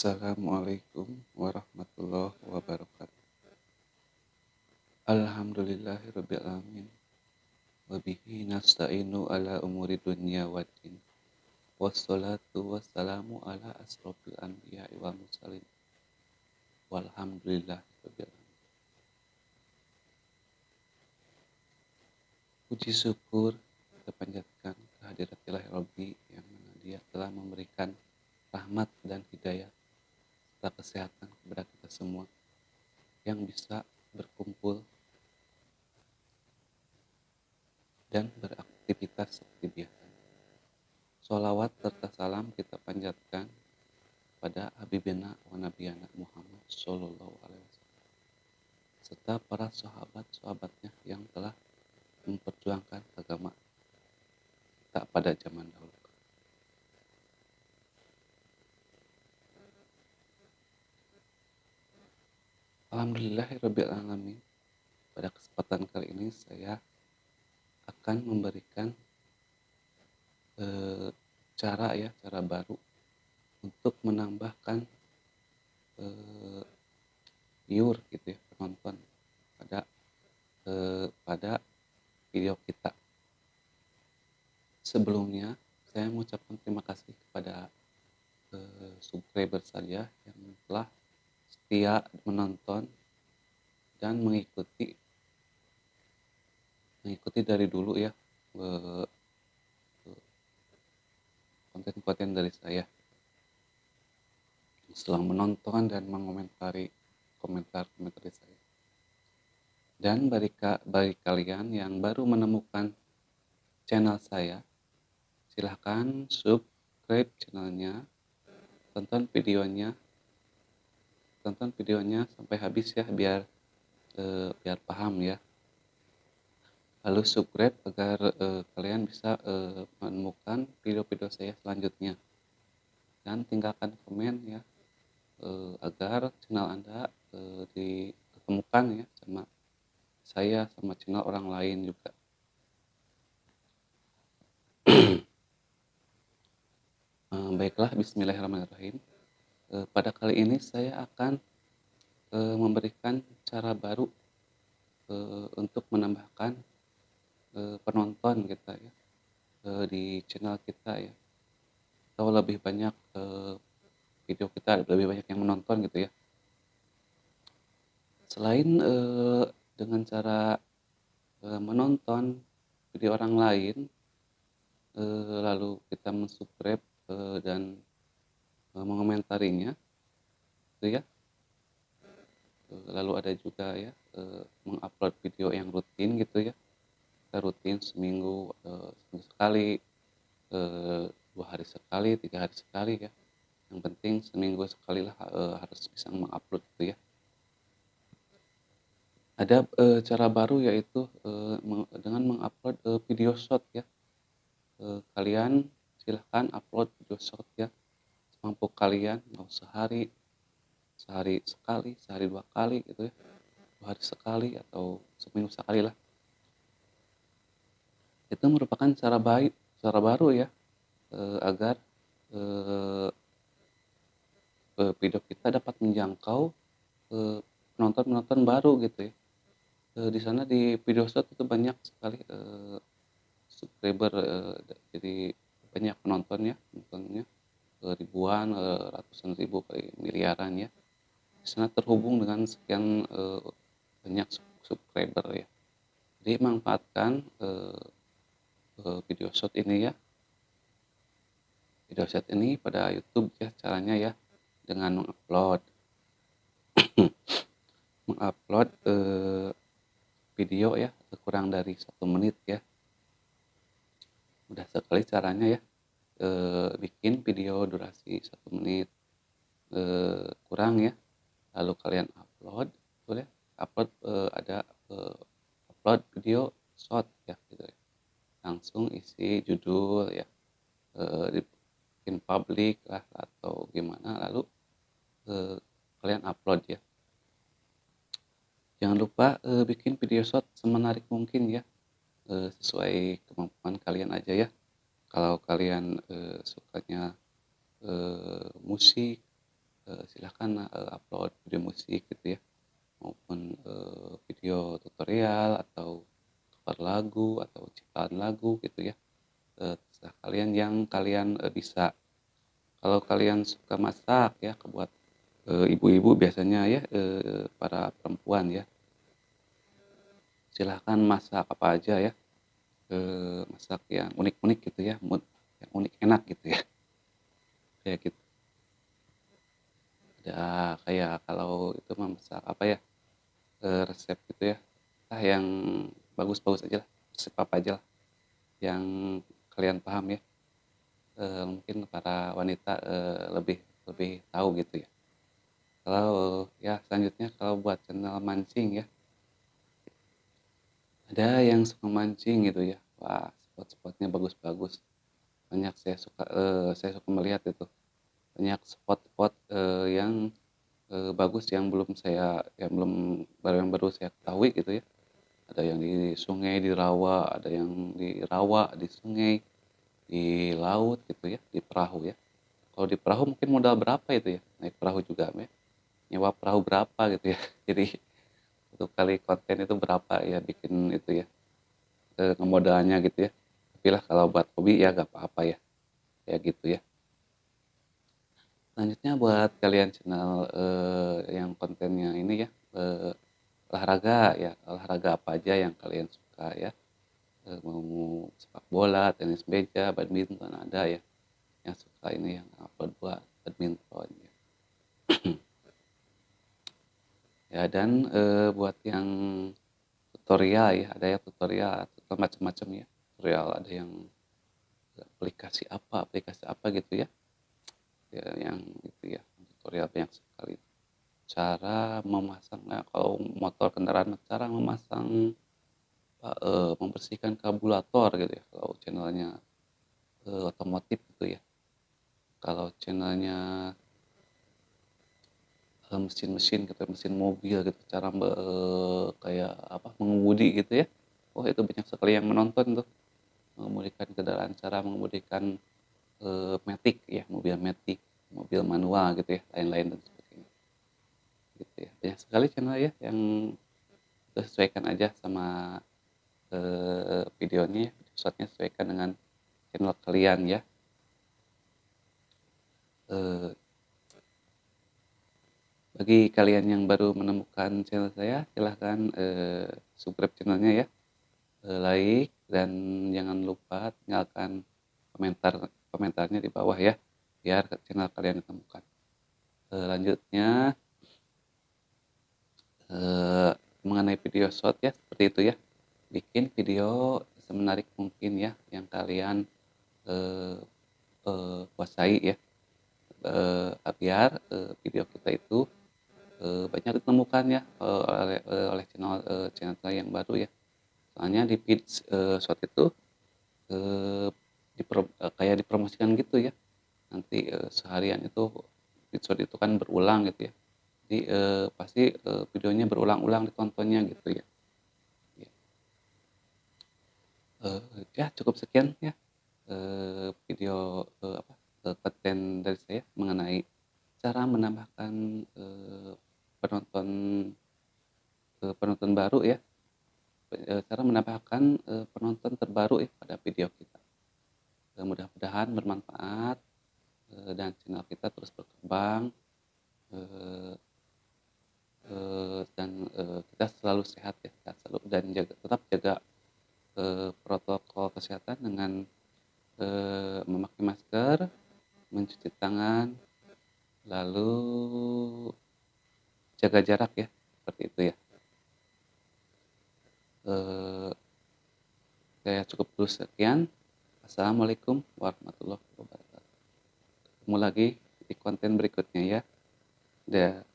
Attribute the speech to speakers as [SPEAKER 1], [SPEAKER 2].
[SPEAKER 1] Assalamualaikum warahmatullahi wabarakatuh. Alhamdulillahirabbil alamin. Wa bihi nasta'inu ala umuri dunya waddin. Wassalatu wassalamu ala asrofil anbiya'i wal mursalin. Walhamdulillahirabbil alamin. Puji syukur kita panjatkan kehadirat Ilahi Rabbi yang mana Dia telah memberikan rahmat dan hidayah serta kesehatan kepada kita semua yang bisa berkumpul dan beraktivitas seperti biasa. Sholawat serta salam kita panjatkan pada Habibina wa Nabiyana Muhammad Sallallahu Alaihi Wasallam serta para sahabat-sahabatnya yang telah memperjuangkan agama kita pada zaman dahulu. Alhamdulillahirabbil alamin. Pada kesempatan kali ini saya akan memberikan cara baru untuk menambahkan viewer gitu ya, penonton pada video kita. Sebelumnya saya mengucapkan terima kasih kepada subscriber saja yang telah setia menonton dan mengikuti dari dulu ya konten-konten dari saya. Setelah menonton dan mengomentari komentar-komentar dari saya. Dan bagi kalian yang baru menemukan channel saya, silahkan subscribe channelnya, tonton videonya sampai habis ya, biar paham ya. Lalu subscribe agar kalian bisa menemukan video-video saya selanjutnya, dan tinggalkan komen ya agar channel Anda ditemukan ya sama saya, sama channel orang lain juga. Baiklah, bismillahirrahmanirrahim. Pada kali ini saya akan memberikan cara baru untuk menambahkan penonton kita ya di channel kita ya, atau lebih banyak video kita lebih banyak yang menonton gitu ya. Selain dengan cara menonton video orang lain, lalu kita mensubscribe dan mengomentarinya gitu ya. Lalu ada juga ya mengupload video yang rutin gitu ya. Kita rutin seminggu sekali, 2 hari sekali, 3 hari sekali ya. Yang penting seminggu sekali lah harus bisa mengupload gitu ya. Ada cara baru yaitu dengan mengupload video short ya. Kalian silahkan upload video short ya semampu kalian, mau sehari sekali, sehari 2 kali gitu ya, 2 hari sekali atau seminggu sekali lah. Itu merupakan cara baru ya agar video kita dapat menjangkau penonton baru gitu ya. Di sana di video short itu banyak sekali subscriber, jadi banyak penontonnya ribuan, ratusan ribu, miliaran ya. Di sana terhubung dengan sekian banyak subscriber ya. Jadi manfaatkan video short ini ya. Video short ini pada YouTube ya, caranya ya dengan mengupload video ya kurang dari 1 menit ya. Mudah sekali caranya ya. Bikin video durasi 1 menit kurang ya. Lalu kalian upload, boleh upload ada upload video short ya gitu ya. Langsung isi judul ya, bikin public lah atau gimana, lalu kalian upload ya. Jangan lupa bikin video short semenarik mungkin ya, sesuai kemampuan kalian aja ya. Kalau kalian sukanya musik silahkan upload video musik gitu ya, maupun video tutorial atau cover lagu atau ciptaan lagu gitu ya, terserah kalian yang kalian bisa. Kalau kalian suka masak ya, buat ibu-ibu biasanya ya, para perempuan ya, silahkan masak apa aja ya, masak yang unik-unik gitu ya, yang unik enak gitu ya, kayak gitu. Ada kayak kalau itu mah masak apa ya, resep gitu ya, yang bagus-bagus aja lah, resep apa aja lah yang kalian paham ya, mungkin para wanita lebih lebih tahu gitu ya. Kalau ya selanjutnya kalau buat channel mancing ya, ada yang suka mancing gitu ya, wah spot-spotnya bagus-bagus, banyak saya suka melihat itu, banyak spot-spot yang bagus yang baru saya ketahui gitu ya. Ada yang di sungai, di rawa, ada yang di rawa, di sungai, di laut gitu ya, di perahu ya. Kalau di perahu mungkin modal berapa itu ya, naik perahu juga ya, nyewa perahu berapa gitu ya. Jadi untuk kali konten itu berapa ya bikin itu ya, modalnya gitu ya. Tapi lah kalau buat hobi ya gak apa-apa ya, kayak gitu ya. Selanjutnya buat kalian channel yang kontennya ini ya, olahraga ya, olahraga apa aja yang kalian suka ya. Mau sepak bola, tenis meja, badminton ada ya. Yang suka ini yang upload buat badminton ya. Ya dan buat yang tutorial ya, ada ya tutorial macam-macam ya. Tutorial ada yang aplikasi apa gitu ya. Ya yang itu ya, tutorial banyak sekali. Cara memasang, nah kalau motor kendaraan, cara memasang membersihkan karburator gitu ya, kalau channelnya otomotif gitu ya. Kalau channelnya mesin-mesin gitu, mesin mobil gitu, cara kayak apa, mengemudi gitu ya. Oh itu banyak sekali yang menonton tuh, mengemudikan kendaraan, cara mengemudikan matic ya, mobil matic, mobil manual gitu ya, lain-lain dan sebagainya gitu ya. Banyak sekali channel ya yang sesuaikan aja sama videonya, shotnya sesuaikan dengan channel kalian ya. Eh, Bagi kalian yang baru menemukan channel saya, silahkan subscribe channelnya ya, like, dan jangan lupa tinggalkan komentarnya di bawah ya, biar channel kalian ditemukan. Lanjutnya mengenai video short ya, seperti itu ya, bikin video semenarik mungkin ya, yang kalian eh, kuasai ya, biar video kita itu banyak ditemukan ya oleh channel saya yang baru ya. Soalnya di feed short itu kayak dipromosikan gitu ya. Nanti seharian itu feed short itu kan berulang gitu ya. Jadi pasti videonya berulang-ulang ditontonnya gitu ya. Ya, ya cukup sekian ya video konten dari saya mengenai cara menambahkan penonton penonton baru ya, cara menambahkan penonton terbaru ya pada video kita. Mudah-mudahan bermanfaat dan channel kita terus berkembang, eh, dan kita selalu sehat ya, kita selalu dan tetap jaga protokol kesehatan dengan memakai masker, mencuci tangan, lalu jaga jarak ya, seperti itu ya. Eh, saya cukup dulu sekian. Assalamualaikum warahmatullahi wabarakatuh. Ketemu lagi di konten berikutnya ya. Dah.